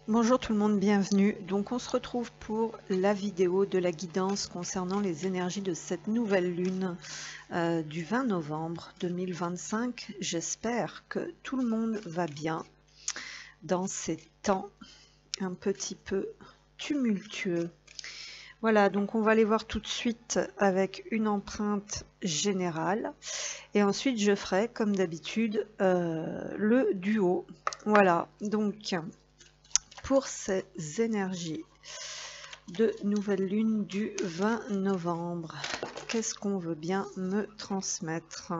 Bonjour tout le monde, bienvenue. Donc on se retrouve pour la vidéo de la guidance concernant les énergies de cette nouvelle lune du 20 novembre 2025. J'espère que tout le monde va bien dans ces temps un petit peu tumultueux. Voilà, donc on va aller voir tout de suite avec une empreinte générale et ensuite je ferai comme d'habitude le duo. Voilà, donc pour ces énergies de nouvelle lune du 20 novembre, qu'est-ce qu'on veut bien me transmettre?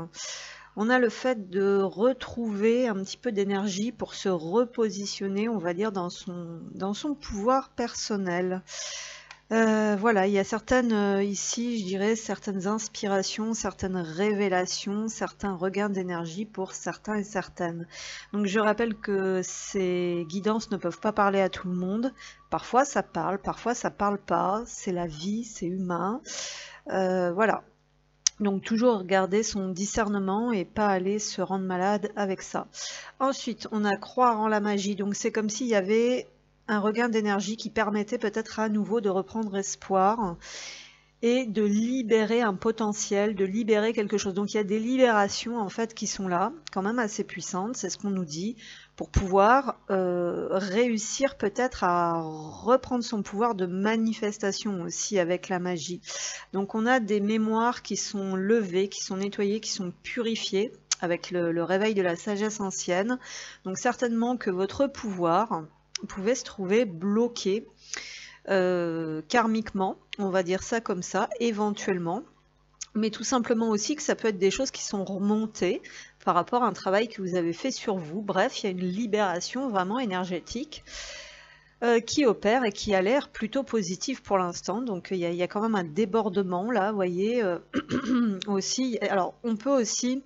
On a le fait de retrouver un petit peu d'énergie pour se repositionner, on va dire, dans son pouvoir personnel. Voilà, il y a certaines, ici, je dirais, certaines inspirations, certaines révélations, certains regains d'énergie pour certains et certaines. Donc je rappelle que ces guidances ne peuvent pas parler à tout le monde. Parfois ça parle pas, c'est la vie, c'est humain. Voilà. Donc toujours garder son discernement et pas aller se rendre malade avec ça. Ensuite, on a croire en la magie. Donc c'est comme s'il y avait un regain d'énergie qui permettait peut-être à nouveau de reprendre espoir et de libérer un potentiel, de libérer quelque chose. Donc il y a des libérations en fait qui sont là, quand même assez puissantes, c'est ce qu'on nous dit, pour pouvoir réussir peut-être à reprendre son pouvoir de manifestation aussi avec la magie. Donc on a des mémoires qui sont levées, qui sont nettoyées, qui sont purifiées avec le réveil de la sagesse ancienne. Donc certainement que votre pouvoir pouvait se trouver bloqué karmiquement, on va dire ça comme ça, éventuellement, mais tout simplement aussi que ça peut être des choses qui sont remontées par rapport à un travail que vous avez fait sur vous. Bref, il y a une libération vraiment énergétique qui opère et qui a l'air plutôt positive pour l'instant. Donc il y a quand même un débordement là, vous voyez, aussi. Alors on peut aussi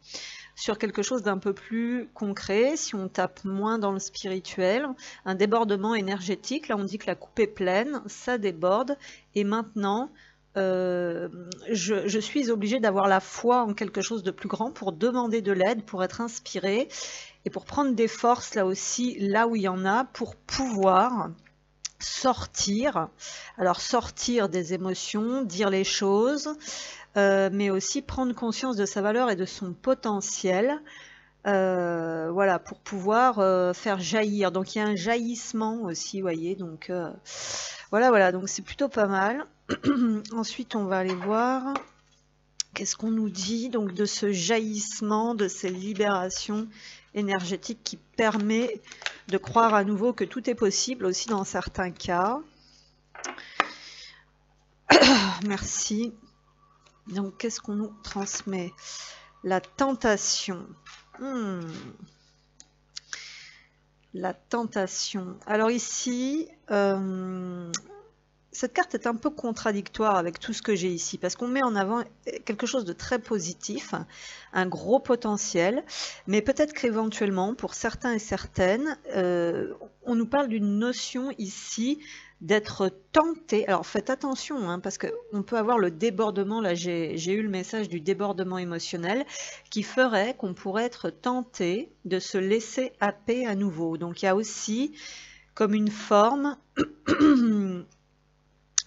sur quelque chose d'un peu plus concret, si on tape moins dans le spirituel, un débordement énergétique, là on dit que la coupe est pleine, ça déborde, et maintenant je suis obligée d'avoir la foi en quelque chose de plus grand pour demander de l'aide, pour être inspirée, et pour prendre des forces là aussi, là où il y en a, pour pouvoir sortir, alors sortir des émotions, dire les choses, mais aussi prendre conscience de sa valeur et de son potentiel, voilà, pour pouvoir faire jaillir. Donc il y a un jaillissement aussi, vous voyez, donc voilà, donc c'est plutôt pas mal. Ensuite, on va aller voir qu'est-ce qu'on nous dit donc de ce jaillissement, de ces libérations énergétiques qui permet de croire à nouveau que tout est possible aussi dans certains cas. Merci. Donc, qu'est-ce qu'on nous transmet? La tentation. La tentation. Alors ici, cette carte est un peu contradictoire avec tout ce que j'ai ici, parce qu'on met en avant quelque chose de très positif, un gros potentiel, mais peut-être qu'éventuellement, pour certains et certaines, on nous parle d'une notion ici d'être tenté. Alors faites attention, hein, parce qu'on peut avoir le débordement, là j'ai eu le message du débordement émotionnel, qui ferait qu'on pourrait être tenté de se laisser happer à nouveau. Donc il y a aussi comme une forme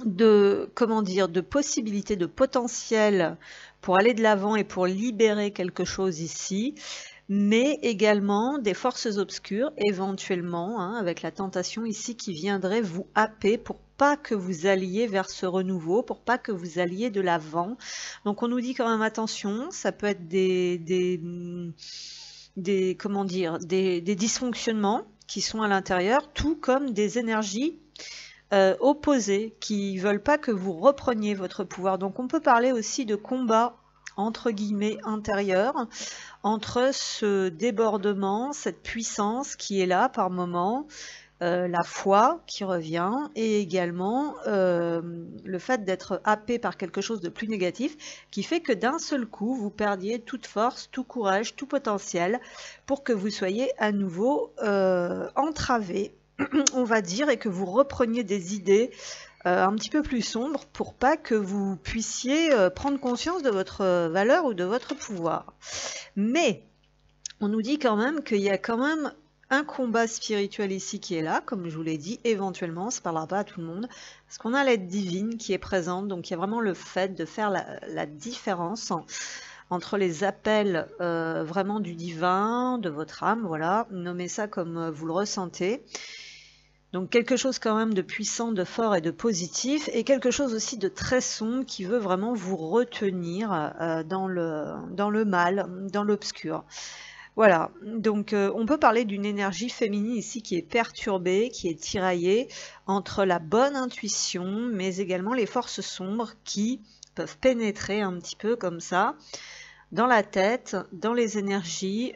de, comment dire, de possibilités, de potentiel pour aller de l'avant et pour libérer quelque chose ici, mais également des forces obscures, éventuellement, hein, avec la tentation ici qui viendrait vous happer pour pas que vous alliez vers ce renouveau, pour pas que vous alliez de l'avant. Donc on nous dit quand même attention, ça peut être comment dire, des dysfonctionnements qui sont à l'intérieur, tout comme des énergies opposés qui veulent pas que vous repreniez votre pouvoir. Donc on peut parler aussi de combat entre guillemets intérieur entre ce débordement, cette puissance qui est là par moment, la foi qui revient et également le fait d'être happé par quelque chose de plus négatif qui fait que d'un seul coup vous perdiez toute force, tout courage, tout potentiel pour que vous soyez à nouveau entravé, on va dire, et que vous repreniez des idées un petit peu plus sombres pour pas que vous puissiez prendre conscience de votre valeur ou de votre pouvoir. Mais on nous dit quand même qu'il y a quand même un combat spirituel ici qui est là, comme je vous l'ai dit, éventuellement, ça ne parlera pas à tout le monde, parce qu'on a l'aide divine qui est présente, donc il y a vraiment le fait de faire la différence entre les appels vraiment du divin, de votre âme, voilà, nommez ça comme vous le ressentez. Donc quelque chose quand même de puissant, de fort et de positif, et quelque chose aussi de très sombre qui veut vraiment vous retenir dans le mal, dans l'obscur. Voilà, donc on peut parler d'une énergie féminine ici qui est perturbée, qui est tiraillée entre la bonne intuition, mais également les forces sombres qui peuvent pénétrer un petit peu comme ça dans la tête, dans les énergies,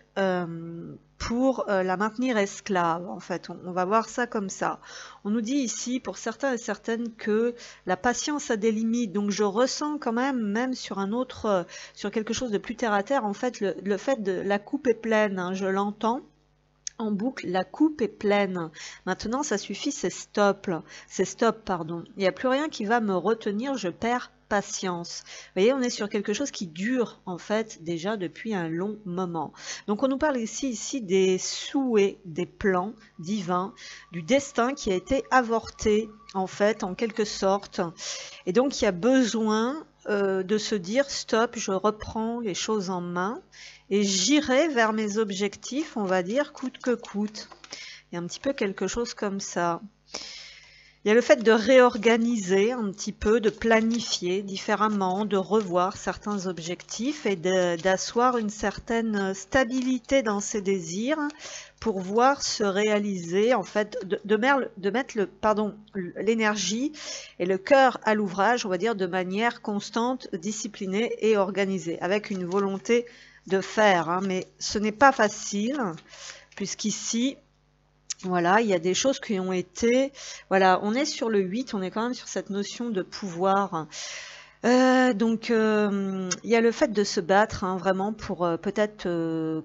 pour la maintenir esclave. En fait, on va voir ça comme ça. On nous dit ici, pour certains et certaines, que la patience a des limites. Donc je ressens quand même sur un autre, sur quelque chose de plus terre à terre, en fait, le fait de la coupe est pleine, hein, je l'entends en boucle, la coupe est pleine. Maintenant, ça suffit, c'est stop, pardon. Il n'y a plus rien qui va me retenir, je perds patience. Vous voyez, on est sur quelque chose qui dure, en fait, déjà depuis un long moment. Donc, on nous parle ici des souhaits, des plans divins, du destin qui a été avorté, en fait, en quelque sorte. Et donc, il y a besoin de se dire, stop, je reprends les choses en main, et j'irai vers mes objectifs, on va dire, coûte que coûte. Il y a un petit peu quelque chose comme ça. Il y a le fait de réorganiser un petit peu, de planifier différemment, de revoir certains objectifs et d'asseoir une certaine stabilité dans ses désirs pour voir se réaliser, en fait, de mettre l'énergie et le cœur à l'ouvrage, on va dire, de manière constante, disciplinée et organisée, avec une volonté de faire, hein, mais ce n'est pas facile, puisqu'ici, voilà, il y a des choses qui ont été, voilà, on est sur le 8, on est quand même sur cette notion de pouvoir. Donc, il y a le fait de se battre, hein, vraiment pour peut-être,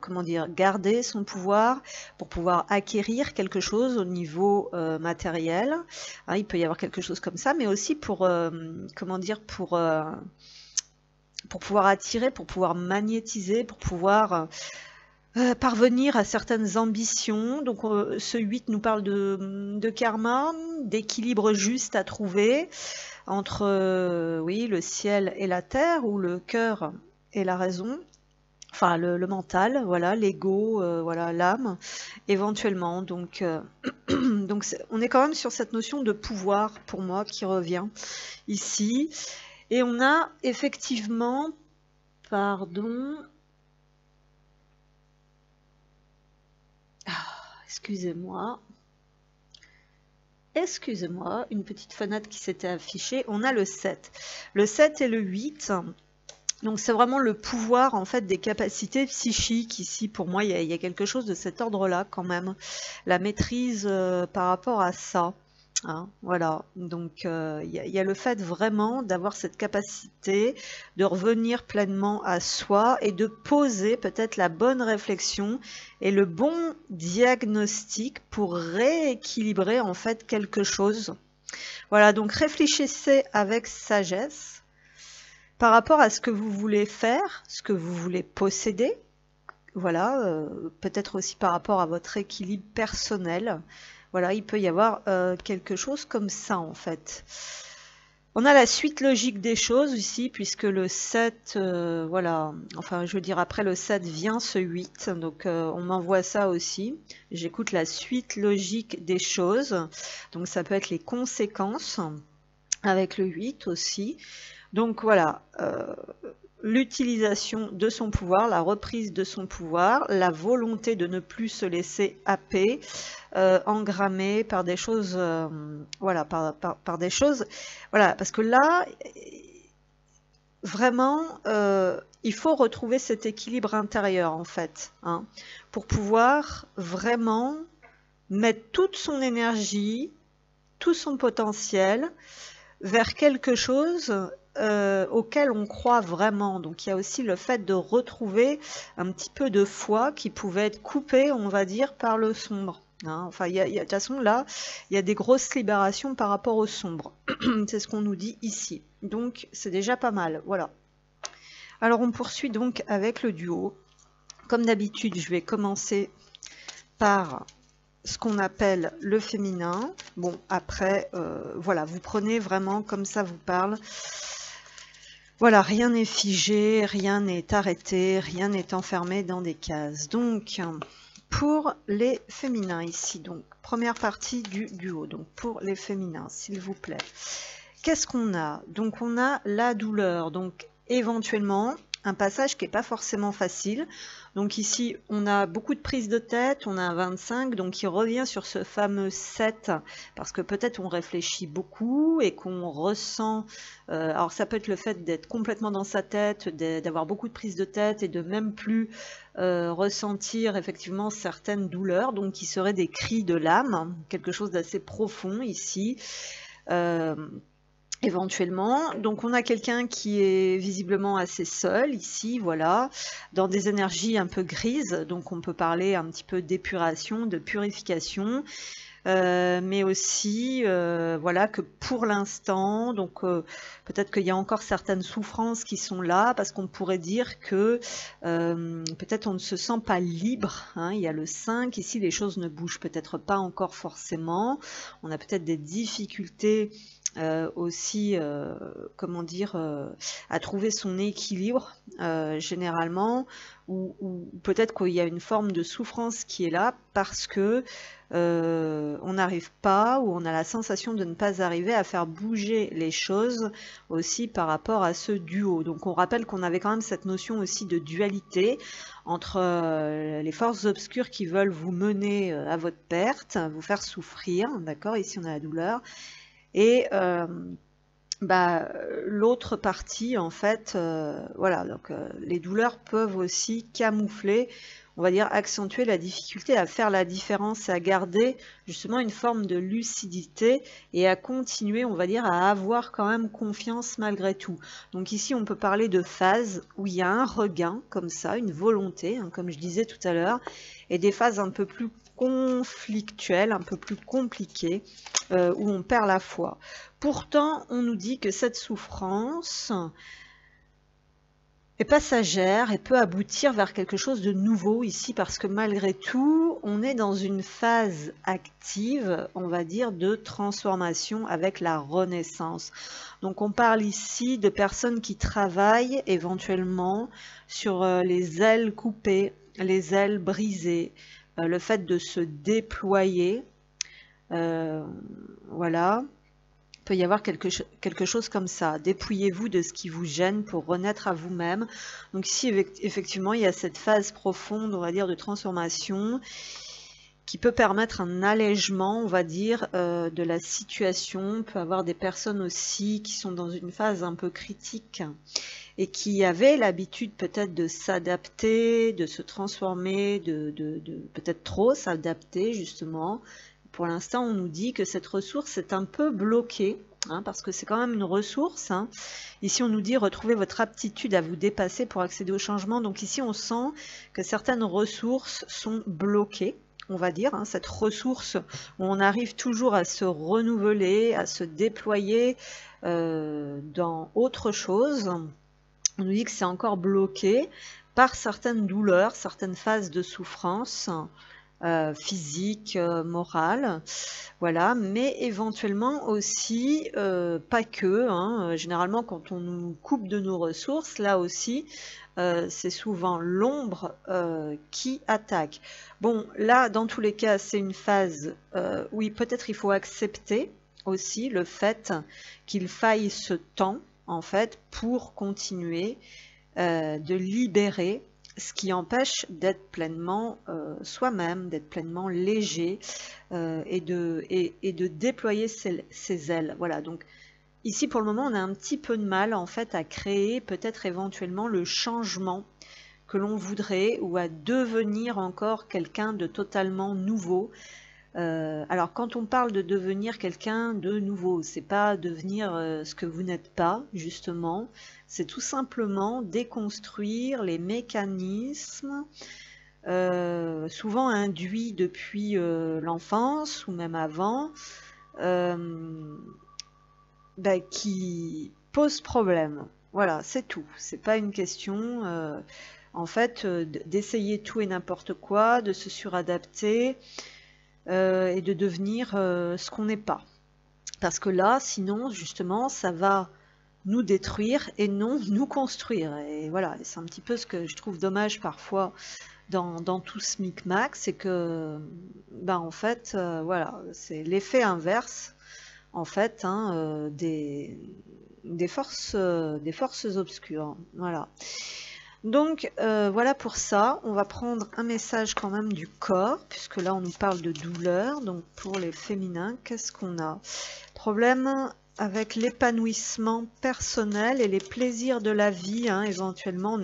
comment dire, garder son pouvoir, pour pouvoir acquérir quelque chose au niveau matériel. Hein, il peut y avoir quelque chose comme ça, mais aussi pour, comment dire, pour pouvoir attirer, pour pouvoir magnétiser, pour pouvoir parvenir à certaines ambitions. Donc ce 8 nous parle de karma, d'équilibre juste à trouver entre oui, le ciel et la terre, ou le cœur et la raison, enfin le mental, voilà, l'ego, voilà, l'âme, éventuellement. Donc, donc on est quand même sur cette notion de pouvoir, pour moi, qui revient ici. Et on a effectivement, pardon, excusez-moi, une petite fenêtre qui s'était affichée, on a le 7. Le 7 et le 8, donc c'est vraiment le pouvoir, en fait, des capacités psychiques. Ici, pour moi, il y a quelque chose de cet ordre-là quand même, la maîtrise par rapport à ça. Hein, voilà, donc il y a le fait vraiment d'avoir cette capacité de revenir pleinement à soi et de poser peut-être la bonne réflexion et le bon diagnostic pour rééquilibrer en fait quelque chose. Voilà, donc réfléchissez avec sagesse par rapport à ce que vous voulez faire, ce que vous voulez posséder. Voilà, peut-être aussi par rapport à votre équilibre personnel. Voilà, il peut y avoir quelque chose comme ça, en fait. On a la suite logique des choses ici, puisque le 7, voilà, enfin, je veux dire, après le 7 vient ce 8, donc on m'envoie ça aussi. J'écoute la suite logique des choses, donc ça peut être les conséquences, avec le 8 aussi. Donc voilà, l'utilisation de son pouvoir, la reprise de son pouvoir, la volonté de ne plus se laisser happer, engrammer par des choses, voilà, par des choses, voilà, parce que là, vraiment, il faut retrouver cet équilibre intérieur, en fait, hein, pour pouvoir vraiment mettre toute son énergie, tout son potentiel vers quelque chose auquel on croit vraiment. Donc il y a aussi le fait de retrouver un petit peu de foi qui pouvait être coupée, on va dire, par le sombre. Hein. Enfin, de toute façon, là, il y a des grosses libérations par rapport au sombre. C'est ce qu'on nous dit ici. Donc c'est déjà pas mal. Voilà. Alors on poursuit donc avec le duo. Comme d'habitude, je vais commencer par ce qu'on appelle le féminin. Bon, après, voilà, vous prenez vraiment comme ça vous parle. Voilà, rien n'est figé, rien n'est arrêté, rien n'est enfermé dans des cases. Donc, pour les féminins ici, donc première partie du duo, donc pour les féminins, s'il vous plaît. Qu'est-ce qu'on a? Donc, on a la douleur, donc éventuellement un passage qui n'est pas forcément facile. Donc ici, on a beaucoup de prises de tête, on a un 25, donc il revient sur ce fameux 7, parce que peut-être on réfléchit beaucoup et qu'on ressent, alors ça peut être le fait d'être complètement dans sa tête, d'avoir beaucoup de prises de tête et de même plus ressentir effectivement certaines douleurs, donc qui seraient des cris de l'âme, quelque chose d'assez profond ici. Éventuellement, donc on a quelqu'un qui est visiblement assez seul ici, voilà, dans des énergies un peu grises, donc on peut parler un petit peu d'épuration, de purification, mais aussi voilà que pour l'instant, donc peut-être qu'il y a encore certaines souffrances qui sont là, parce qu'on pourrait dire que peut-être on ne se sent pas libre, hein, il y a le 5, ici les choses ne bougent peut-être pas encore forcément, on a peut-être des difficultés aussi, comment dire, à trouver son équilibre généralement, ou peut-être qu'il y a une forme de souffrance qui est là parce que on n'arrive pas, ou on a la sensation de ne pas arriver à faire bouger les choses aussi par rapport à ce duo. Donc on rappelle qu'on avait quand même cette notion aussi de dualité entre les forces obscures qui veulent vous mener à votre perte, vous faire souffrir, d'accord, ici on a la douleur, et l'autre partie, en fait, voilà, donc les douleurs peuvent aussi camoufler, on va dire accentuer la difficulté à faire la différence et à garder justement une forme de lucidité et à continuer, on va dire, à avoir quand même confiance malgré tout. Donc ici, on peut parler de phases où il y a un regain, comme ça, une volonté, hein, comme je disais tout à l'heure, et des phases un peu plus conflictuelles, un peu plus compliquées, où on perd la foi. Pourtant, on nous dit que cette souffrance est passagère et peut aboutir vers quelque chose de nouveau ici, parce que malgré tout, on est dans une phase active, on va dire, de transformation avec la renaissance. Donc on parle ici de personnes qui travaillent éventuellement sur les ailes coupées, les ailes brisées, le fait de se déployer, voilà. Peut y avoir quelque chose comme ça. Dépouillez-vous de ce qui vous gêne pour renaître à vous-même. Donc ici, effectivement, il y a cette phase profonde, on va dire, de transformation qui peut permettre un allègement, on va dire, de la situation. On peut avoir des personnes aussi qui sont dans une phase un peu critique et qui avaient l'habitude peut-être de s'adapter, de se transformer, de peut-être trop s'adapter justement. Pour l'instant, on nous dit que cette ressource est un peu bloquée, hein, parce que c'est quand même une ressource. Hein. Ici, on nous dit retrouver votre aptitude à vous dépasser pour accéder au changement. Donc ici, on sent que certaines ressources sont bloquées, on va dire. Hein, cette ressource où on arrive toujours à se renouveler, à se déployer dans autre chose. On nous dit que c'est encore bloqué par certaines douleurs, certaines phases de souffrance, physique, morale, voilà, mais éventuellement aussi, pas que, hein, généralement quand on nous coupe de nos ressources, là aussi, c'est souvent l'ombre qui attaque. Bon, là, dans tous les cas, c'est une phase où peut-être il faut accepter aussi le fait qu'il faille ce temps, en fait, pour continuer de libérer ce qui empêche d'être pleinement soi-même, d'être pleinement léger et de déployer ses ailes. Voilà, donc ici pour le moment on a un petit peu de mal en fait à créer peut-être éventuellement le changement que l'on voudrait, ou à devenir encore quelqu'un de totalement nouveau. Alors quand on parle de devenir quelqu'un de nouveau, c'est pas devenir ce que vous n'êtes pas justement, c'est tout simplement déconstruire les mécanismes souvent induits depuis l'enfance ou même avant, qui posent problème. Voilà, c'est tout. C'est pas une question en fait d'essayer tout et n'importe quoi, de se suradapter. et de devenir ce qu'on n'est pas. Parce que là, sinon, justement, ça va nous détruire et non nous construire. Et voilà, c'est un petit peu ce que je trouve dommage parfois dans tout ce micmac, c'est que, ben, en fait, voilà, c'est l'effet inverse, en fait, hein, des forces obscures. Voilà. Donc voilà pour ça, on va prendre un message quand même du corps, puisque là on nous parle de douleur. Donc pour les féminins, qu'est-ce qu'on a? Problème avec l'épanouissement personnel et les plaisirs de la vie, hein, éventuellement.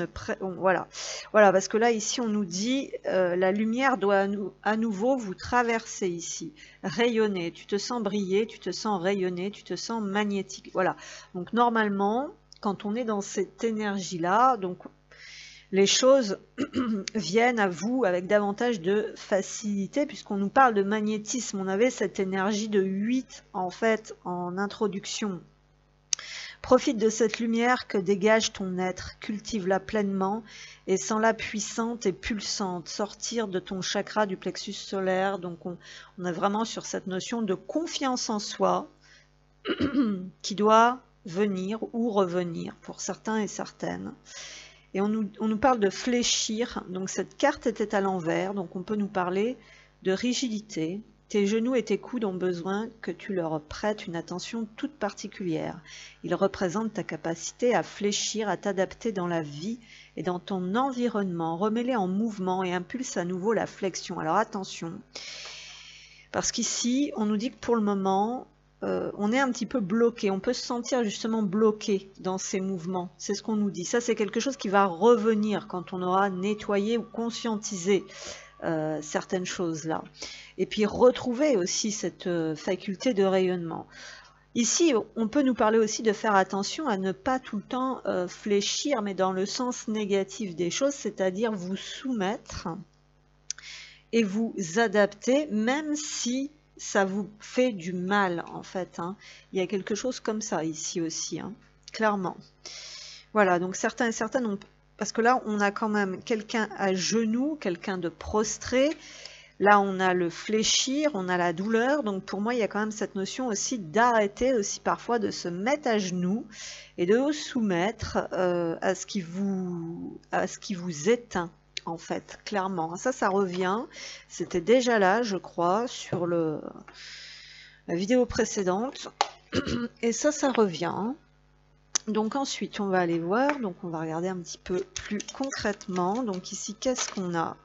Voilà, parce que là ici on nous dit la lumière doit à nouveau vous traverser ici, rayonner. Tu te sens briller, tu te sens rayonner, tu te sens magnétique. Voilà. Donc normalement, quand on est dans cette énergie-là, donc les choses viennent à vous avec davantage de facilité, puisqu'on nous parle de magnétisme. On avait cette énergie de 8 en fait en introduction. Profite de cette lumière que dégage ton être, cultive-la pleinement et sens-la puissante et pulsante, sortir de ton chakra du plexus solaire. Donc on est vraiment sur cette notion de confiance en soi qui doit venir ou revenir pour certains et certaines. Et on nous parle de fléchir, donc cette carte était à l'envers, donc on peut nous parler de rigidité. Tes genoux et tes coudes ont besoin que tu leur prêtes une attention toute particulière. Ils représentent ta capacité à fléchir, à t'adapter dans la vie et dans ton environnement. Remets-les en mouvement et impulse à nouveau la flexion. Alors attention, parce qu'ici, on nous dit que pour le moment, on est un petit peu bloqué, on peut se sentir justement bloqué dans ces mouvements, c'est ce qu'on nous dit. Ça, c'est quelque chose qui va revenir quand on aura nettoyé ou conscientisé certaines choses là. Et puis retrouver aussi cette faculté de rayonnement. Ici, on peut nous parler aussi de faire attention à ne pas tout le temps fléchir, mais dans le sens négatif des choses, c'est-à-dire vous soumettre et vous adapter, même si ça vous fait du mal, en fait. Hein. Il y a quelque chose comme ça ici aussi, hein, clairement. Voilà, donc certains et certaines ont... Parce que là, on a quand même quelqu'un à genoux, quelqu'un de prostré. Là, on a le fléchir, on a la douleur. Donc pour moi, il y a quand même cette notion aussi d'arrêter aussi parfois de se mettre à genoux et de vous soumettre à ce qui vous éteint. En fait, clairement. Ça revient. C'était déjà là, je crois, sur la vidéo précédente. Et ça revient. Donc ensuite, on va aller voir. Donc on va regarder un petit peu plus concrètement. Donc ici, qu'est-ce qu'on a?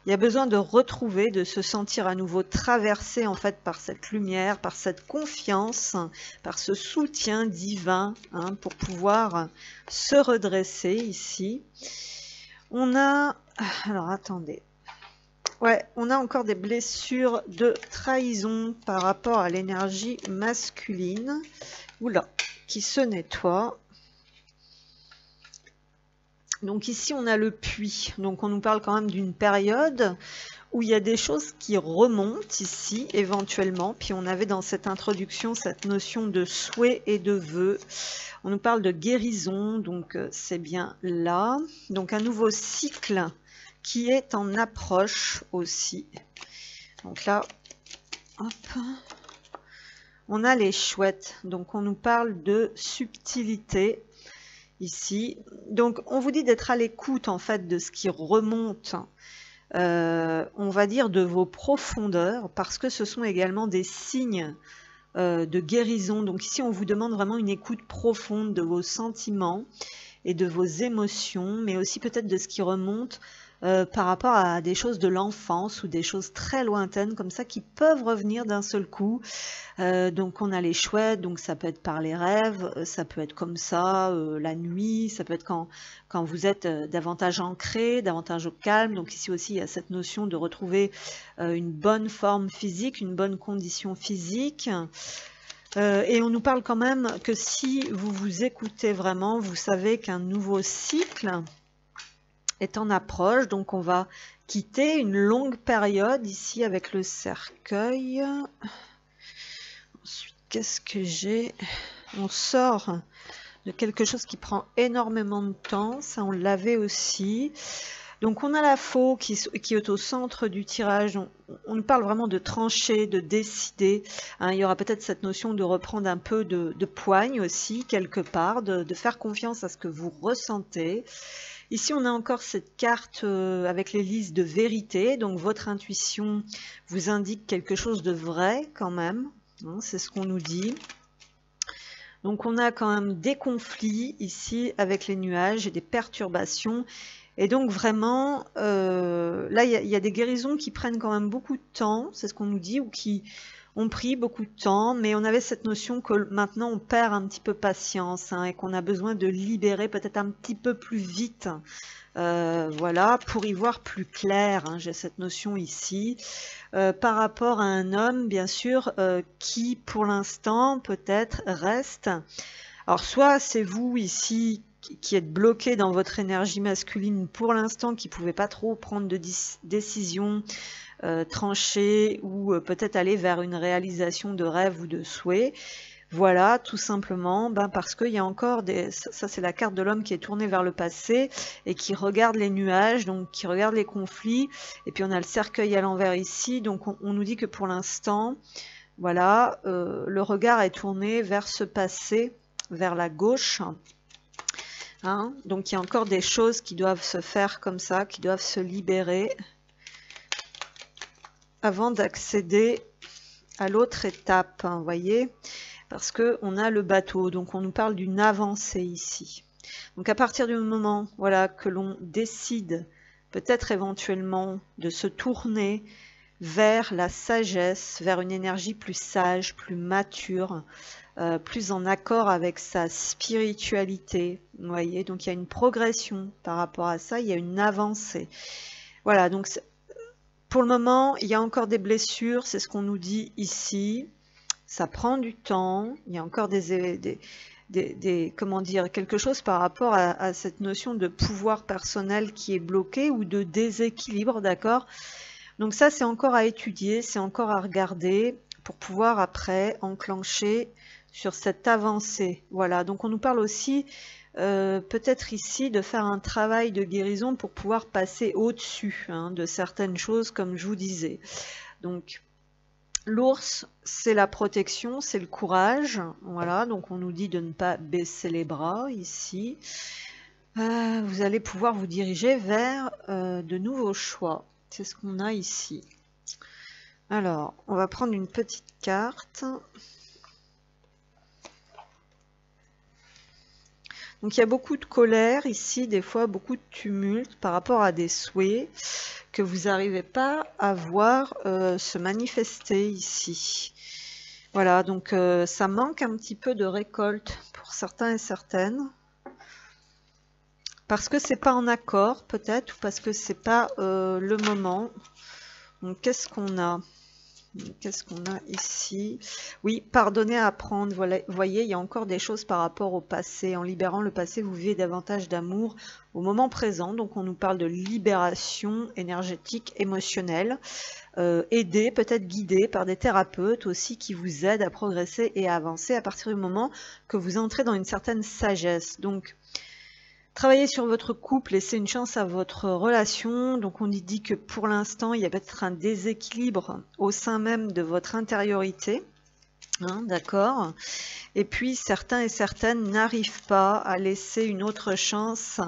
Il y a besoin de retrouver, de se sentir à nouveau traversé en fait par cette lumière, par cette confiance, par ce soutien divin, hein, pour pouvoir se redresser ici. On a... Alors, attendez. Ouais, on a encore des blessures de trahison par rapport à l'énergie masculine. Oula, qui se nettoie. Donc ici, on a le puits. Donc on nous parle quand même d'une période où il y a des choses qui remontent ici, éventuellement. Puis on avait dans cette introduction cette notion de souhait et de vœu. On nous parle de guérison, donc c'est bien là. Donc un nouveau cycle qui est en approche aussi. Donc là, hop, on a les chouettes. Donc on nous parle de subtilité ici. Donc on vous dit d'être à l'écoute en fait de ce qui remonte, on va dire de vos profondeurs, parce que ce sont également des signes de guérison. Donc ici on vous demande vraiment une écoute profonde de vos sentiments et de vos émotions, mais aussi peut-être de ce qui remonte par rapport à des choses de l'enfance ou des choses très lointaines comme ça qui peuvent revenir d'un seul coup. Donc on a les chouettes, donc ça peut être par les rêves, ça peut être comme ça la nuit, ça peut être quand vous êtes davantage ancré, davantage au calme. Donc ici aussi il y a cette notion de retrouver une bonne forme physique, une bonne condition physique. Et on nous parle quand même que si vous vous écoutez vraiment, vous savez qu'un nouveau cycle est en approche. Donc on va quitter une longue période ici avec le cercueil. Ensuite, qu'est-ce que j'ai? On sort de quelque chose qui prend énormément de temps. Ça, on l'avait aussi. Donc on a la faux qui est au centre du tirage. On nous parle vraiment de trancher, de décider. Hein, il y aura peut-être cette notion de reprendre un peu de poigne aussi, quelque part, de faire confiance à ce que vous ressentez. Ici, on a encore cette carte avec l'hélice de vérité. Donc votre intuition vous indique quelque chose de vrai quand même. Hein, c'est ce qu'on nous dit. Donc on a quand même des conflits ici avec les nuages et des perturbations. Et donc vraiment, là il y a des guérisons qui prennent quand même beaucoup de temps, c'est ce qu'on nous dit, ou qui ont pris beaucoup de temps, mais on avait cette notion que maintenant on perd un petit peu patience, hein, et qu'on a besoin de libérer peut-être un petit peu plus vite, voilà, pour y voir plus clair, hein, j'ai cette notion ici, par rapport à un homme, bien sûr, qui pour l'instant peut-être reste. Alors soit c'est vous ici qui êtes bloqué dans votre énergie masculine pour l'instant, qui ne pouvez pas trop prendre de décisions tranchées, ou peut-être aller vers une réalisation de rêve ou de souhait. Voilà, tout simplement, parce qu'il y a encore des... Ça, c'est la carte de l'homme qui est tourné vers le passé et qui regarde les nuages, donc qui regarde les conflits. Et puis on a le cercueil à l'envers ici, donc on nous dit que pour l'instant, voilà, le regard est tourné vers ce passé, vers la gauche. Hein, donc il y a encore des choses qui doivent se faire comme ça, qui doivent se libérer avant d'accéder à l'autre étape, hein, vous voyez, parce qu'on a le bateau, donc on nous parle d'une avancée ici. Donc à partir du moment, voilà, que l'on décide peut-être éventuellement de se tourner vers la sagesse, vers une énergie plus sage, plus mature, plus en accord avec sa spiritualité, vous voyez, donc il y a une progression par rapport à ça, il y a une avancée. Voilà, donc pour le moment, il y a encore des blessures, c'est ce qu'on nous dit ici, ça prend du temps, il y a encore comment dire, quelque chose par rapport à cette notion de pouvoir personnel qui est bloqué, ou de déséquilibre, d'accord? Donc ça, c'est encore à étudier, c'est encore à regarder pour pouvoir après enclencher sur cette avancée. Voilà, donc on nous parle aussi peut-être ici de faire un travail de guérison pour pouvoir passer au-dessus, hein, de certaines choses, comme je vous disais. Donc l'ours, c'est la protection, c'est le courage. Voilà, donc on nous dit de ne pas baisser les bras ici. Vous allez pouvoir vous diriger vers de nouveaux choix. C'est ce qu'on a ici. Alors, on va prendre une petite carte. Donc il y a beaucoup de colère ici, des fois beaucoup de tumulte par rapport à des souhaits que vous n'arrivez pas à voir se manifester ici. Voilà, donc ça manque un petit peu de récolte pour certains et certaines. Parce que c'est pas en accord peut-être, ou parce que c'est pas le moment. Donc qu'est-ce qu'on a? Qu'est-ce qu'on a ici? Oui, pardonner, apprendre. Voilà, vous voyez, il y a encore des choses par rapport au passé. En libérant le passé, vous vivez davantage d'amour au moment présent. Donc on nous parle de libération énergétique, émotionnelle. Aidé, peut-être guidé par des thérapeutes aussi qui vous aident à progresser et à avancer à partir du moment que vous entrez dans une certaine sagesse. Donc travaillez sur votre couple, laissez une chance à votre relation. Donc on y dit que pour l'instant, il y a peut-être un déséquilibre au sein même de votre intériorité. Hein, d'accord. Et puis certains et certaines n'arrivent pas à laisser une autre chance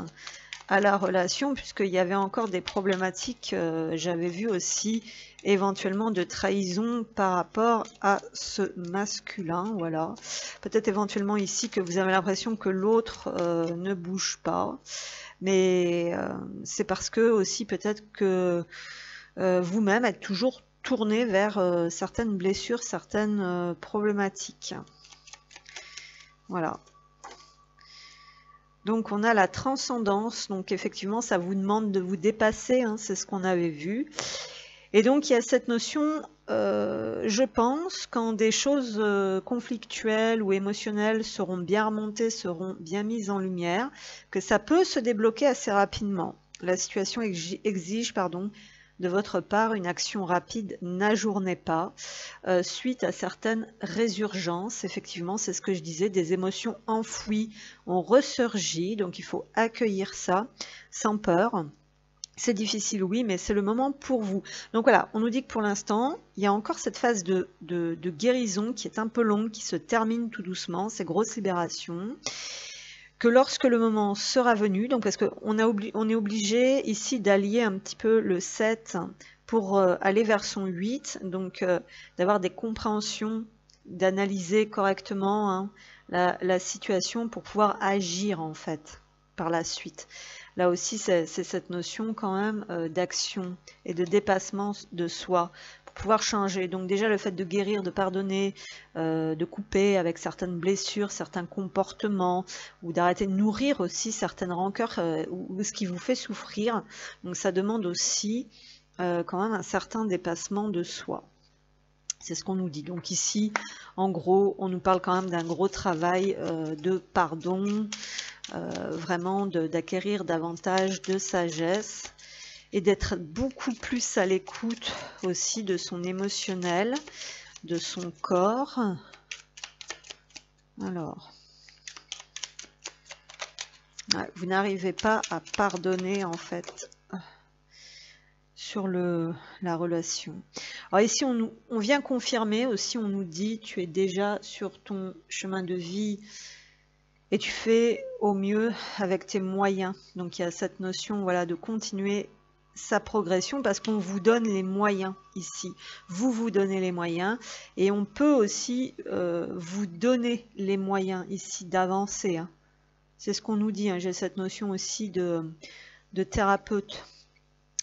à la relation, puisqu'il y avait encore des problématiques, j'avais vu aussi éventuellement de trahison par rapport à ce masculin. Voilà, peut-être éventuellement ici que vous avez l'impression que l'autre ne bouge pas, mais c'est parce que aussi peut-être que vous-même êtes toujours tourné vers certaines blessures, certaines problématiques. Voilà. Donc on a la transcendance, donc effectivement ça vous demande de vous dépasser, hein, c'est ce qu'on avait vu. Et donc il y a cette notion, je pense, quand des choses conflictuelles ou émotionnelles seront bien remontées, seront bien mises en lumière, que ça peut se débloquer assez rapidement. La situation exige, de votre part une action rapide, n'ajournez pas, suite à certaines résurgences. Effectivement, c'est ce que je disais, des émotions enfouies ont ressurgi, donc il faut accueillir ça sans peur. C'est difficile, oui, mais c'est le moment pour vous. Donc voilà, on nous dit que pour l'instant, il y a encore cette phase de guérison qui est un peu longue, qui se termine tout doucement, ces grosses libérations. Que lorsque le moment sera venu, donc parce qu'on est obligé ici d'allier un petit peu le 7 pour aller vers son 8, donc d'avoir des compréhensions, d'analyser correctement hein, la situation pour pouvoir agir en fait par la suite. Là aussi, c'est cette notion quand même d'action et de dépassement de soi pour pouvoir changer. Donc déjà, le fait de guérir, de pardonner, de couper avec certaines blessures, certains comportements, ou d'arrêter de nourrir aussi certaines rancœurs ou ce qui vous fait souffrir. Donc ça demande aussi quand même un certain dépassement de soi. C'est ce qu'on nous dit. Donc ici, en gros, on nous parle quand même d'un gros travail de pardon, vraiment d'acquérir davantage de sagesse et d'être beaucoup plus à l'écoute aussi de son émotionnel, de son corps. Alors, vous n'arrivez pas à pardonner en fait sur la relation. Alors ici, on vient confirmer aussi, on nous dit, tu es déjà sur ton chemin de vie et tu fais au mieux avec tes moyens. Donc il y a cette notion voilà, de continuer sa progression parce qu'on vous donne les moyens ici. Vous vous donnez les moyens et on peut aussi vous donner les moyens ici d'avancer. Hein. C'est ce qu'on nous dit. Hein. J'ai cette notion aussi de thérapeute.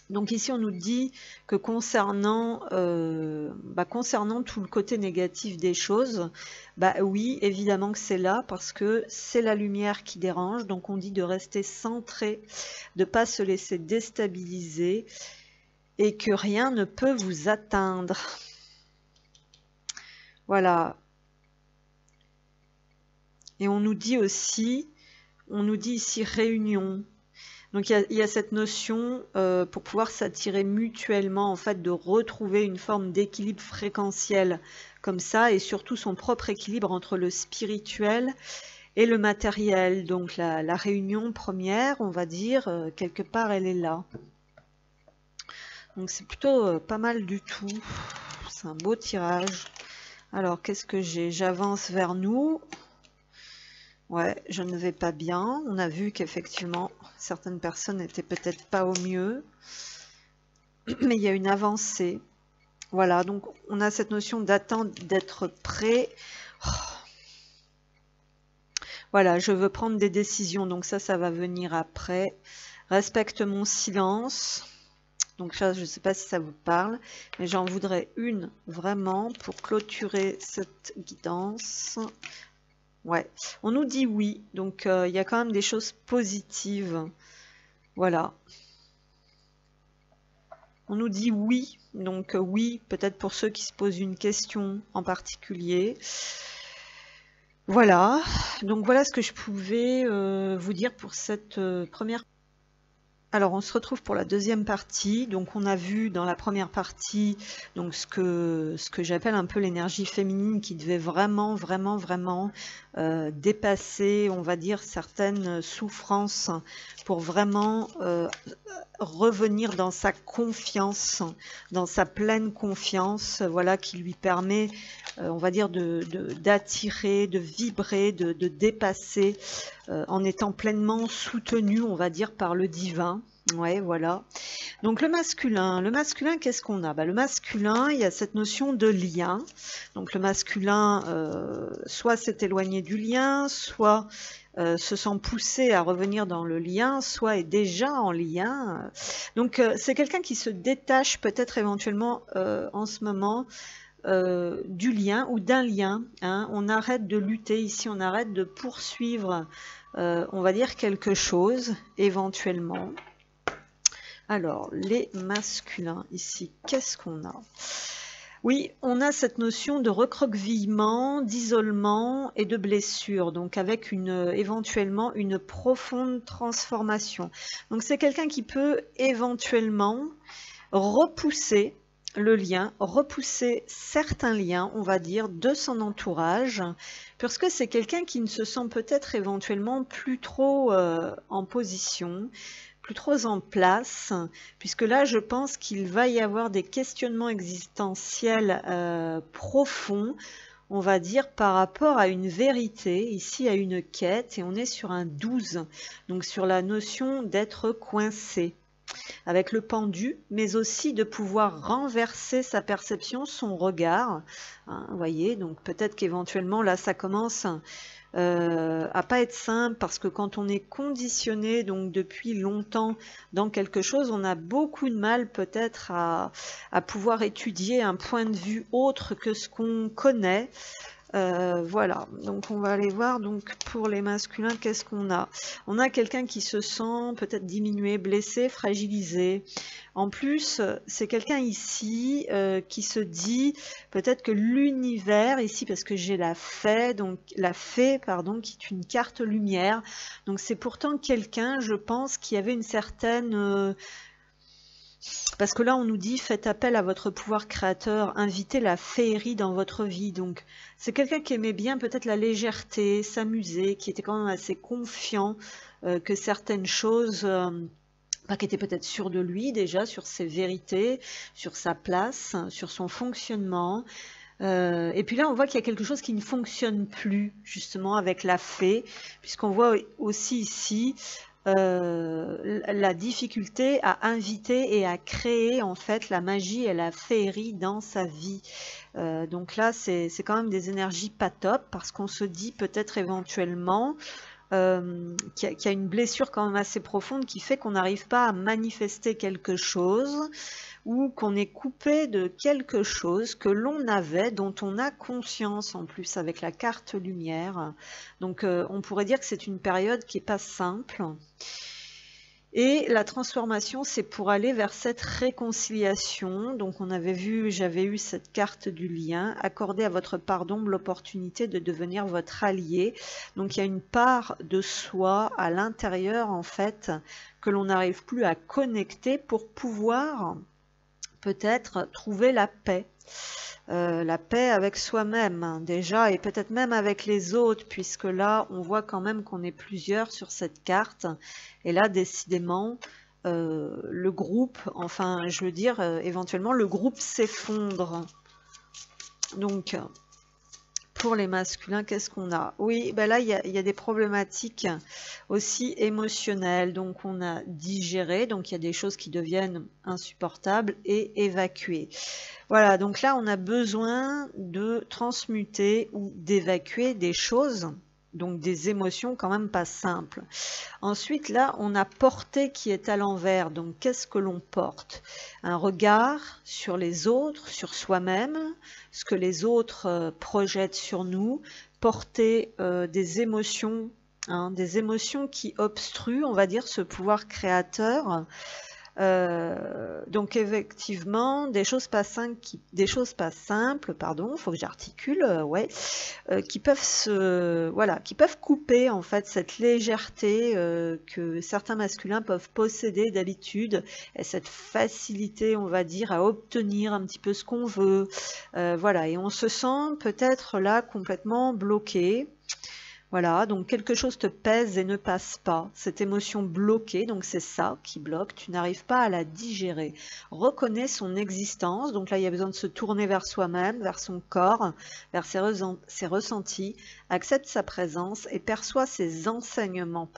Donc ici, on nous dit que concernant tout le côté négatif des choses, oui, évidemment que c'est là parce que c'est la lumière qui dérange. Donc on dit de rester centré, de ne pas se laisser déstabiliser et que rien ne peut vous atteindre. Voilà. Et on nous dit aussi, ici réunion. Donc il y a cette notion pour pouvoir s'attirer mutuellement, en fait, de retrouver une forme d'équilibre fréquentiel comme ça, et surtout son propre équilibre entre le spirituel et le matériel. Donc la réunion première, on va dire, quelque part, elle est là. Donc c'est plutôt pas mal du tout. C'est un beau tirage. Alors qu'est-ce que j'ai? J'avance vers nous. Ouais, je ne vais pas bien. On a vu qu'effectivement, certaines personnes n'étaient peut-être pas au mieux. Mais il y a une avancée. Voilà, donc on a cette notion d'attente, d'être prêt. Oh. Voilà, je veux prendre des décisions. Donc ça va venir après. Respecte mon silence. Donc ça, je ne sais pas si ça vous parle. Mais j'en voudrais une vraiment pour clôturer cette guidance. Ouais, on nous dit oui, donc il y a quand même des choses positives. Voilà. On nous dit oui, donc oui, peut-être pour ceux qui se posent une question en particulier. Voilà, donc voilà ce que je pouvais vous dire pour cette première. Alors on se retrouve pour la deuxième partie. Donc on a vu dans la première partie donc ce que j'appelle un peu l'énergie féminine qui devait vraiment dépasser, on va dire, certaines souffrances pour vraiment revenir dans sa confiance, dans sa pleine confiance, voilà, qui lui permet, on va dire, d'attirer, de vibrer, de dépasser, en étant pleinement soutenu, on va dire, par le divin. Ouais, voilà. Donc le masculin, qu'est-ce qu'on a? Le masculin, il y a cette notion de lien. Donc le masculin, soit s'est éloigné du lien, soit se sent poussé à revenir dans le lien, soit est déjà en lien. Donc c'est quelqu'un qui se détache peut-être éventuellement en ce moment du lien ou d'un lien. Hein. On arrête de lutter ici, on arrête de poursuivre, on va dire, quelque chose éventuellement. Alors, les masculins ici, qu'est-ce qu'on a? Oui, on a cette notion de recroquevillement, d'isolement et de blessure, donc avec éventuellement une profonde transformation. Donc c'est quelqu'un qui peut éventuellement repousser le lien, repousser certains liens, on va dire, de son entourage, parce que c'est quelqu'un qui ne se sent peut-être éventuellement plus trop en position, plus trop en place, puisque là, je pense qu'il va y avoir des questionnements existentiels profonds, on va dire, par rapport à une vérité, ici à une quête, et on est sur un 12, donc sur la notion d'être coincé, avec le pendu, mais aussi de pouvoir renverser sa perception, son regard, hein, vous voyez, donc peut-être qu'éventuellement, là, ça commence à pas être simple, parce que quand on est conditionné donc depuis longtemps dans quelque chose, on a beaucoup de mal peut-être à pouvoir étudier un point de vue autre que ce qu'on connaît. Voilà, donc on va aller voir donc pour les masculins, qu'est-ce qu'on a? On a quelqu'un qui se sent peut-être diminué, blessé, fragilisé. En plus, c'est quelqu'un ici qui se dit peut-être que l'univers, ici parce que j'ai la fée, donc la fée, pardon, qui est une carte lumière. Donc c'est pourtant quelqu'un, je pense, qui avait une certaine... parce que là, on nous dit, faites appel à votre pouvoir créateur, invitez la féerie dans votre vie. Donc, c'est quelqu'un qui aimait bien peut-être la légèreté, s'amuser, qui était quand même assez confiant que certaines choses, qui était peut-être sûr de lui déjà, sur ses vérités, sur sa place, sur son fonctionnement. Et puis là, on voit qu'il y a quelque chose qui ne fonctionne plus, justement, avec la fée, puisqu'on voit aussi ici la difficulté à inviter et à créer en fait la magie et la féerie dans sa vie. Donc là, c'est quand même des énergies pas top, parce qu'on se dit peut-être éventuellement qu'il y a une blessure quand même assez profonde qui fait qu'on n'arrive pas à manifester quelque chose, ou qu'on est coupé de quelque chose que l'on avait, dont on a conscience en plus avec la carte lumière. Donc on pourrait dire que c'est une période qui n'est pas simple. Et la transformation, c'est pour aller vers cette réconciliation. Donc on avait vu, j'avais eu cette carte du lien, accorder à votre part d'ombre l'opportunité de devenir votre allié. Donc il y a une part de soi à l'intérieur en fait que l'on n'arrive plus à connecter pour pouvoir peut-être trouver la paix avec soi-même hein, déjà, et peut-être même avec les autres, puisque là on voit quand même qu'on est plusieurs sur cette carte, et là décidément le groupe, enfin je veux dire éventuellement le groupe s'effondre. Donc pour les masculins, qu'est-ce qu'on a? Oui, ben là, il y a des problématiques aussi émotionnelles. Donc, on a digéré, donc il y a des choses qui deviennent insupportables, et évacuer. Voilà, donc là, on a besoin de transmuter ou d'évacuer des choses, donc des émotions quand même pas simples. Ensuite, là, on a porté qui est à l'envers. Donc, qu'est-ce que l'on porte? Un regard sur les autres, sur soi-même, ce que les autres projettent sur nous, porter des émotions qui obstruent, on va dire, ce pouvoir créateur. Donc effectivement, des choses pas simples, faut que j'articule, ouais, qui peuvent couper en fait cette légèreté que certains masculins peuvent posséder d'habitude, et cette facilité, on va dire, à obtenir un petit peu ce qu'on veut, voilà, et on se sent peut-être là complètement bloqué. Voilà, donc quelque chose te pèse et ne passe pas. Cette émotion bloquée, donc c'est ça qui bloque, tu n'arrives pas à la digérer. Reconnais son existence, donc là il y a besoin de se tourner vers soi-même, vers son corps, vers ses ressentis, accepte sa présence et perçoit ses enseignements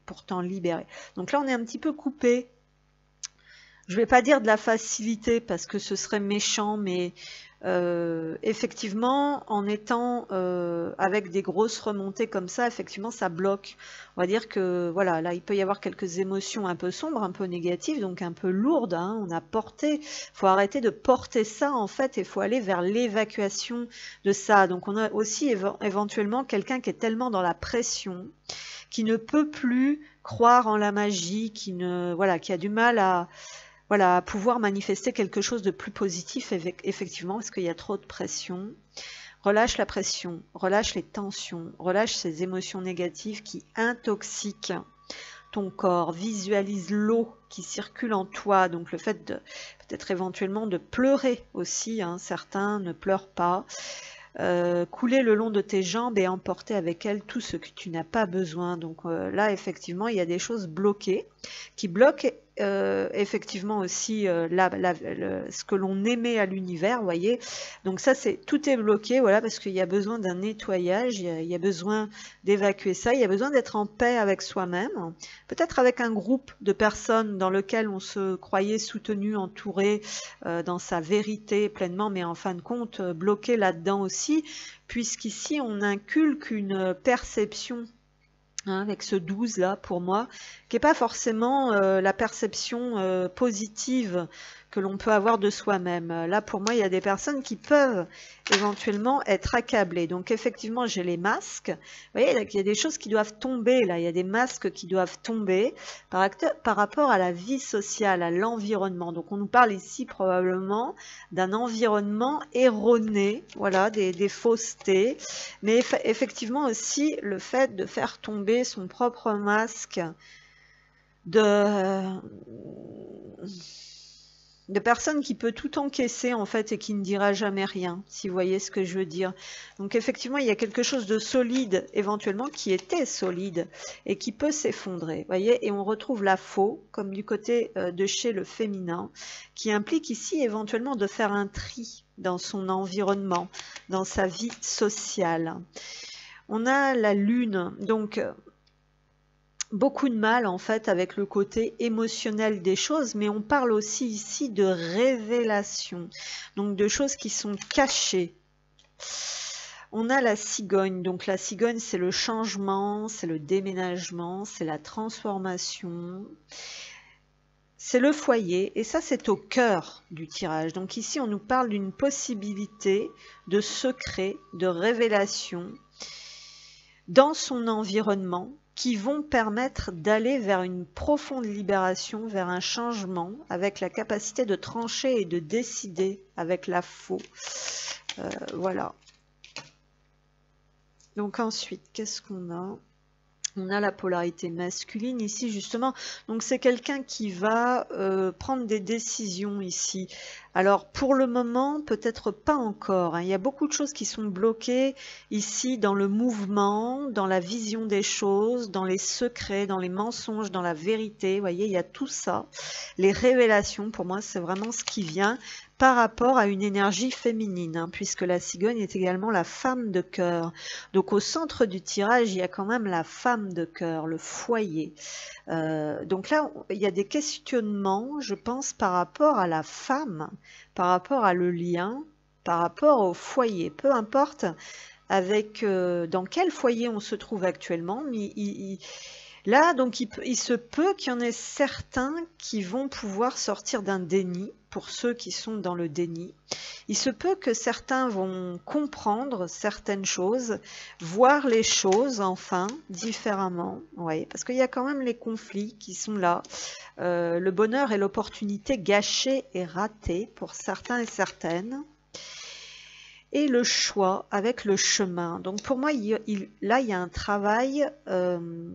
pour t'en libérer. Donc là on est un petit peu coupé. Je ne vais pas dire de la facilité parce que ce serait méchant, mais effectivement, en étant avec des grosses remontées comme ça, effectivement, ça bloque. On va dire que voilà, là, il peut y avoir quelques émotions un peu sombres, un peu négatives, donc un peu lourdes. Hein. On a porté, faut arrêter de porter ça en fait, et il faut aller vers l'évacuation de ça. Donc, on a aussi éventuellement quelqu'un qui est tellement dans la pression, qui ne peut plus croire en la magie, qui a du mal à pouvoir manifester quelque chose de plus positif, effectivement, parce qu'il y a trop de pression. Relâche la pression, relâche les tensions, relâche ces émotions négatives qui intoxiquent ton corps. Visualise l'eau qui circule en toi, donc le fait de peut-être éventuellement de pleurer aussi, hein, certains ne pleurent pas. couler le long de tes jambes et emporter avec elle tout ce que tu n'as pas besoin. Donc là, effectivement, il y a des choses bloquées qui bloquent effectivement aussi ce que l'on émet à l'univers, vous voyez. Donc ça, tout est bloqué, voilà, parce qu'il y a besoin d'un nettoyage, il y a besoin d'évacuer ça, il y a besoin d'être en paix avec soi-même, peut-être avec un groupe de personnes dans lequel on se croyait soutenu, entouré dans sa vérité pleinement, mais en fin de compte bloqué là-dedans aussi, puisqu'ici on inculque une perception, avec ce 12 là pour moi, qui n'est pas forcément la perception positive que l'on peut avoir de soi-même. Là pour moi il y a des personnes qui peuvent éventuellement être accablées. Donc effectivement j'ai les masques, vous voyez là, il y a des choses qui doivent tomber, là il y a des masques qui doivent tomber par rapport à la vie sociale, à l'environnement. Donc on nous parle ici probablement d'un environnement erroné, voilà, des faussetés, mais effectivement aussi le fait de faire tomber son propre masque de personnes qui peut tout encaisser en fait et qui ne dira jamais rien, si vous voyez ce que je veux dire. Donc effectivement il y a quelque chose de solide éventuellement qui était solide et qui peut s'effondrer, voyez, et on retrouve la faux comme du côté de chez le féminin, qui implique ici éventuellement de faire un tri dans son environnement, dans sa vie sociale. On a la lune, donc beaucoup de mal en fait avec le côté émotionnel des choses, mais on parle aussi ici de révélation, donc de choses qui sont cachées. On a la cigogne, donc la cigogne c'est le changement, c'est le déménagement, c'est la transformation, c'est le foyer, et ça c'est au cœur du tirage. Donc ici on nous parle d'une possibilité de secret, de révélation dans son environnement, qui vont permettre d'aller vers une profonde libération, vers un changement, avec la capacité de trancher et de décider avec la faux. Voilà. Donc ensuite, qu'est-ce qu'on a ? On a la polarité masculine ici justement, donc c'est quelqu'un qui va prendre des décisions ici. Alors pour le moment peut-être pas encore, hein. Il y a beaucoup de choses qui sont bloquées ici dans le mouvement, dans la vision des choses, dans les secrets, dans les mensonges, dans la vérité, vous voyez il y a tout ça. Les révélations pour moi c'est vraiment ce qui vient par rapport à une énergie féminine, hein, puisque la cigogne est également la femme de cœur. Donc au centre du tirage, il y a quand même la femme de cœur, le foyer. Donc là, il y a des questionnements, je pense, par rapport à la femme, par rapport à le lien, par rapport au foyer. Peu importe avec dans quel foyer on se trouve actuellement, mais là, donc, il se peut qu'il y en ait certains qui vont pouvoir sortir d'un déni, pour ceux qui sont dans le déni. Il se peut que certains vont comprendre certaines choses, voir les choses, enfin, différemment. Ouais, parce qu'il y a quand même les conflits qui sont là. Le bonheur et l'opportunité gâchée et ratée pour certains et certaines. Et le choix avec le chemin. Donc pour moi, là, il y a un travail,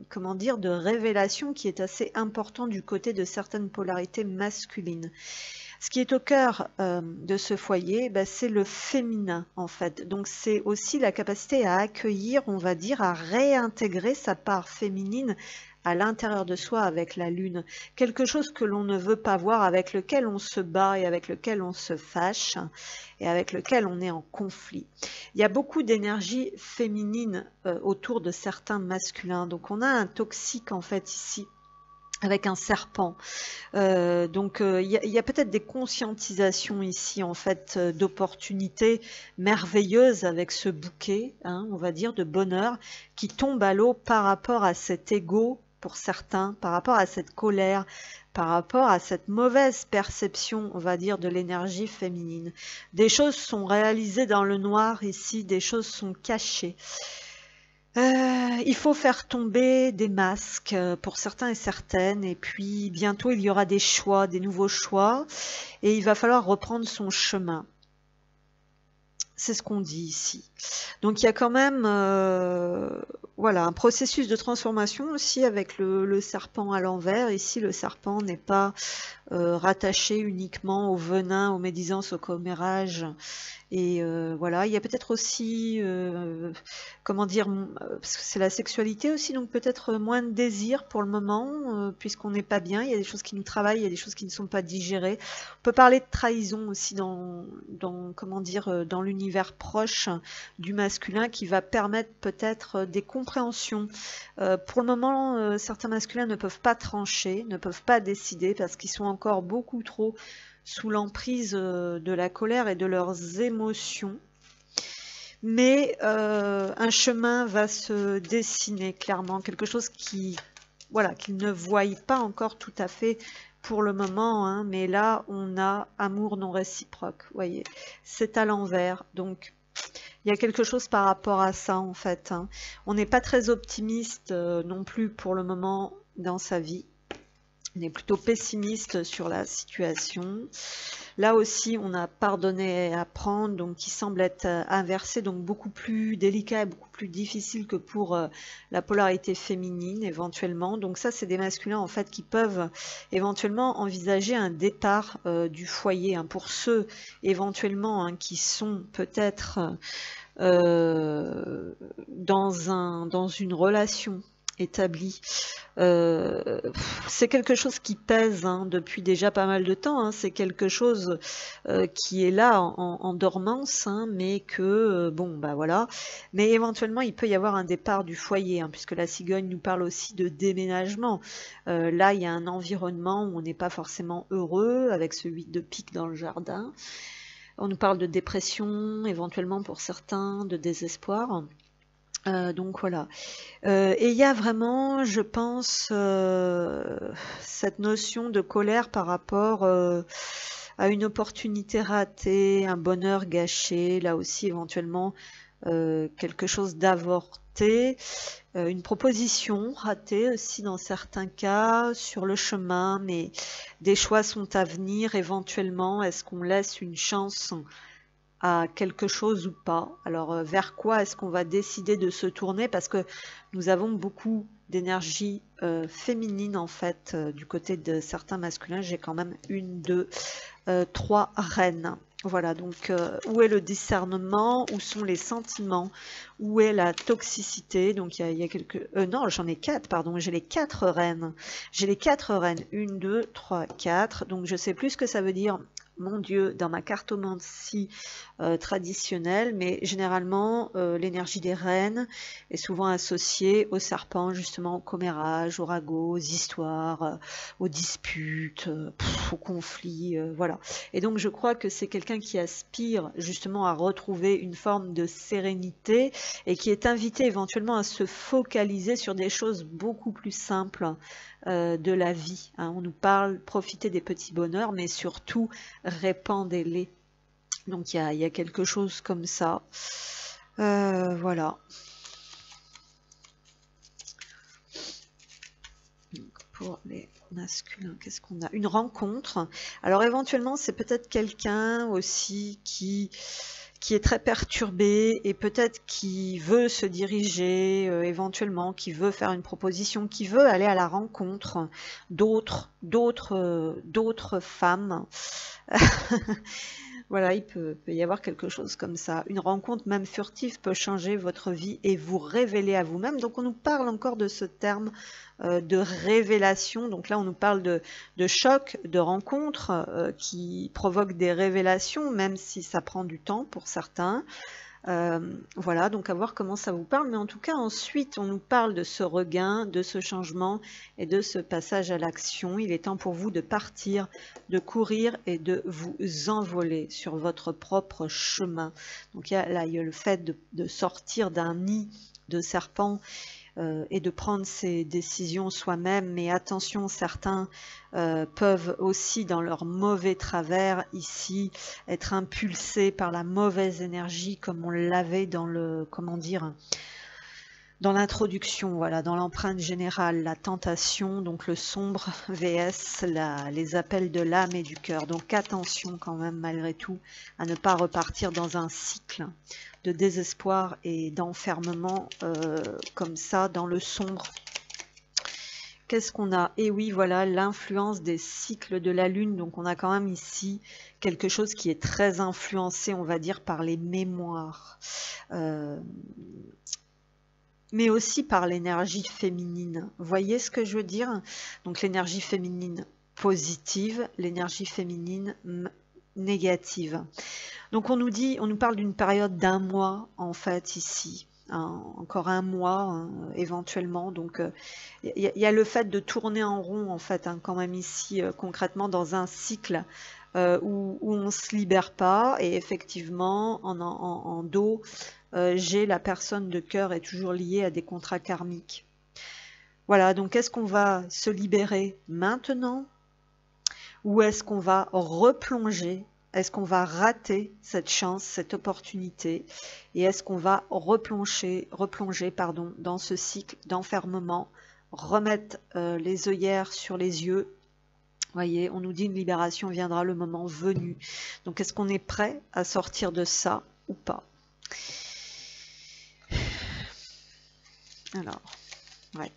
comment dire, de révélation qui est assez important du côté de certaines polarités masculines. Ce qui est au cœur de ce foyer, c'est le féminin en fait. Donc c'est aussi la capacité à accueillir, on va dire, à réintégrer sa part féminine à l'intérieur de soi avec la lune, quelque chose que l'on ne veut pas voir, avec lequel on se bat et avec lequel on se fâche et avec lequel on est en conflit. Il y a beaucoup d'énergie féminine autour de certains masculins, donc on a un toxique en fait ici avec un serpent. Donc il y a peut-être des conscientisations ici en fait d'opportunités merveilleuses avec ce bouquet, hein, on va dire, de bonheur qui tombe à l'eau par rapport à cet ego pour certains, par rapport à cette colère, par rapport à cette mauvaise perception, on va dire, de l'énergie féminine. Des choses sont réalisées dans le noir ici, des choses sont cachées. Il faut faire tomber des masques pour certains et certaines, et puis bientôt il y aura des choix, des nouveaux choix, et il va falloir reprendre son chemin. C'est ce qu'on dit ici. Donc il y a quand même voilà, un processus de transformation aussi avec le serpent à l'envers. Ici, le serpent n'est pas rattaché uniquement au venin, aux médisances, au commérage Et voilà, il y a peut-être aussi, comment dire, parce que c'est la sexualité aussi, donc peut-être moins de désir pour le moment, puisqu'on n'est pas bien. Il y a des choses qui nous travaillent, il y a des choses qui ne sont pas digérées. On peut parler de trahison aussi comment dire, dans l'univers proche du masculin, qui va permettre peut-être des compréhensions. Pour le moment, certains masculins ne peuvent pas trancher, ne peuvent pas décider, parce qu'ils sont encore beaucoup trop sous l'emprise de la colère et de leurs émotions. Mais un chemin va se dessiner clairement, quelque chose voilà, qu'ils ne voient pas encore tout à fait pour le moment, hein, mais là on a amour non réciproque, vous voyez, c'est à l'envers, donc il y a quelque chose par rapport à ça en fait, hein. On n'est pas très optimiste non plus pour le moment dans sa vie. On est plutôt pessimiste sur la situation. Là aussi, on a pardonné et apprendre, donc qui semble être inversé, donc beaucoup plus délicat et beaucoup plus difficile que pour la polarité féminine éventuellement. Donc ça, c'est des masculins en fait qui peuvent éventuellement envisager un départ du foyer, hein, pour ceux éventuellement, hein, qui sont peut-être dans une relation établie. C'est quelque chose qui pèse, hein, depuis déjà pas mal de temps, hein. C'est quelque chose qui est là en dormance, hein, mais que, bon, bah voilà. Mais éventuellement, il peut y avoir un départ du foyer, hein, puisque la cigogne nous parle aussi de déménagement. Là, il y a un environnement où on n'est pas forcément heureux, avec ce 8 de pique dans le jardin. On nous parle de dépression, éventuellement pour certains, de désespoir. Donc voilà. Et il y a vraiment, je pense, cette notion de colère par rapport à une opportunité ratée, un bonheur gâché, là aussi éventuellement quelque chose d'avorté, une proposition ratée aussi dans certains cas, sur le chemin, mais des choix sont à venir éventuellement. Est-ce qu'on laisse une chance à quelque chose ou pas? Alors vers quoi est-ce qu'on va décider de se tourner? Parce que nous avons beaucoup d'énergie féminine en fait du côté de certains masculins. J'ai quand même 1, 2, 3 reines. Voilà, donc où est le discernement? Où sont les sentiments? Où est la toxicité? Donc il y a quelques... non, j'en ai 4, pardon, j'ai les 4 reines. J'ai les 4 reines. 1, 2, 3, 4. Donc je sais plus ce que ça veut dire, mon Dieu, dans ma cartomancie traditionnelle, mais généralement l'énergie des reines est souvent associée au serpent, justement au commérage, au ragot, aux histoires, aux disputes, aux conflits, voilà. Et donc je crois que c'est quelqu'un qui aspire justement à retrouver une forme de sérénité et qui est invité éventuellement à se focaliser sur des choses beaucoup plus simples de la vie, hein. On nous parle profiter des petits bonheurs, mais surtout répandez-les. Donc il y a quelque chose comme ça. Voilà. Donc, pour les masculins, qu'est-ce qu'on a? Une rencontre. Alors éventuellement, c'est peut-être quelqu'un aussi qui est très perturbé et peut-être qui veut se diriger, éventuellement, qui veut faire une proposition, qui veut aller à la rencontre d'autres femmes. Voilà, il peut y avoir quelque chose comme ça. Une rencontre même furtive peut changer votre vie et vous révéler à vous-même. Donc on nous parle encore de ce terme de révélation. Donc là on nous parle de choc, de rencontre qui provoque des révélations, même si ça prend du temps pour certains. Voilà, donc à voir comment ça vous parle, mais en tout cas ensuite on nous parle de ce regain, de ce changement et de ce passage à l'action. Il est temps pour vous de partir, de courir et de vous envoler sur votre propre chemin. Donc là il y a le fait de sortir d'un nid de serpent et de prendre ses décisions soi-même, mais attention, certains peuvent aussi dans leur mauvais travers ici être impulsés par la mauvaise énergie, comme on l'avait dans le, comment dire, dans l'introduction, voilà, dans l'empreinte générale, la tentation, donc le sombre vs les appels de l'âme et du cœur. Donc attention quand même malgré tout à ne pas repartir dans un cycle de désespoir et d'enfermement comme ça dans le sombre. Qu'est-ce qu'on a? Et oui, voilà, l'influence des cycles de la Lune. Donc on a quand même ici quelque chose qui est très influencé, on va dire, par les mémoires. Mais aussi par l'énergie féminine. Vous voyez ce que je veux dire? Donc l'énergie féminine positive, l'énergie féminine négative. Donc on nous parle d'une période d'1 mois en fait ici. Encore 1 mois éventuellement. Donc il y a le fait de tourner en rond en fait quand même ici concrètement dans un cycle où on ne se libère pas, et effectivement en dos j'ai la personne de cœur est toujours liée à des contrats karmiques. Voilà, donc est-ce qu'on va se libérer maintenant ou est-ce qu'on va replonger? Est-ce qu'on va rater cette chance, cette opportunité? Et est-ce qu'on va replonger dans ce cycle d'enfermement, remettre les œillères sur les yeux? Voyez, on nous dit une libération viendra le moment venu. Donc est-ce qu'on est prêt à sortir de ça ou pas? Alors, ouais.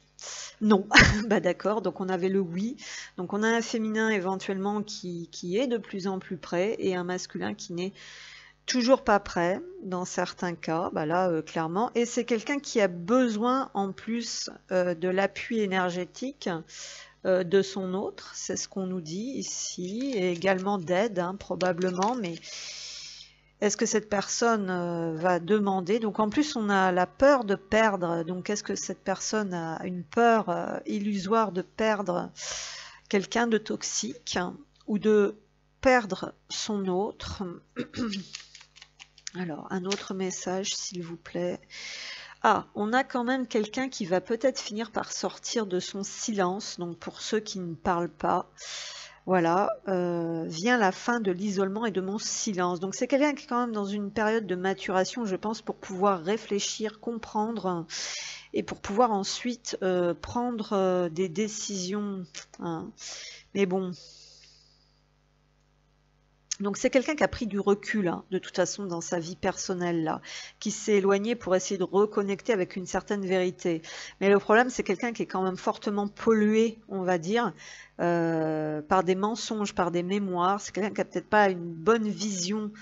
Non, bah d'accord, donc on avait le oui. Donc on a un féminin éventuellement qui est de plus en plus prêt et un masculin qui n'est toujours pas prêt dans certains cas, bah là clairement. Et c'est quelqu'un qui a besoin en plus de l'appui énergétique de son autre, c'est ce qu'on nous dit ici, et également d'aide probablement, mais est-ce que cette personne va demander? Donc en plus on a la peur de perdre, donc est-ce que cette personne a une peur illusoire de perdre quelqu'un de toxique ou de perdre son autre? Alors un autre message s'il vous plaît. Ah, on a quand même quelqu'un qui va peut-être finir par sortir de son silence, donc pour ceux qui ne parlent pas. Voilà, vient la fin de l'isolement et de mon silence. Donc c'est quelqu'un qui est quand même dans une période de maturation, je pense, pour pouvoir réfléchir, comprendre, et pour pouvoir ensuite prendre des décisions. Hein. Mais bon. Donc c'est quelqu'un qui a pris du recul, hein, de toute façon, dans sa vie personnelle, là, qui s'est éloigné pour essayer de reconnecter avec une certaine vérité. Mais le problème, c'est quelqu'un qui est quand même fortement pollué, on va dire, par des mensonges, par des mémoires. C'est quelqu'un qui n'a peut-être pas une bonne vision.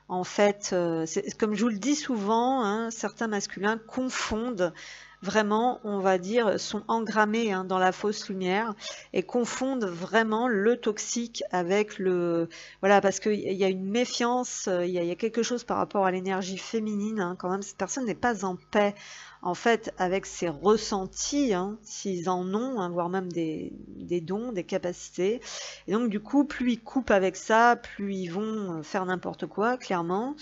En fait, comme je vous le dis souvent, hein, certains masculins confondent vraiment, on va dire, sont engrammés dans la fausse lumière et confondent vraiment le toxique avec le... Voilà, parce qu'il y a une méfiance, il y a quelque chose par rapport à l'énergie féminine, hein, quand même, cette personne n'est pas en paix, en fait, avec ses ressentis, hein, s'ils en ont, hein, voire même des dons, des capacités. Et donc, du coup, plus ils coupent avec ça, plus ils vont faire n'importe quoi, clairement.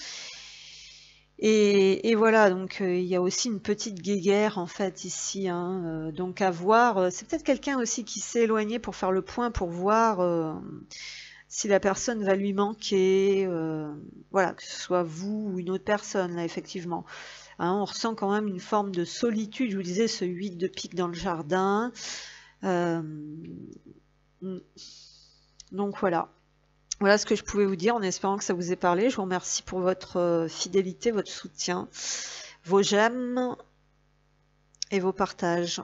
Et voilà, donc il y a aussi une petite guéguerre en fait ici, hein, donc à voir. C'est peut-être quelqu'un aussi qui s'est éloigné pour faire le point, pour voir si la personne va lui manquer, voilà, que ce soit vous ou une autre personne, là, effectivement. Hein, on ressent quand même une forme de solitude, je vous disais, ce 8 de pique dans le jardin. Donc voilà. Voilà ce que je pouvais vous dire en espérant que ça vous ait parlé. Je vous remercie pour votre fidélité, votre soutien, vos j'aime et vos partages.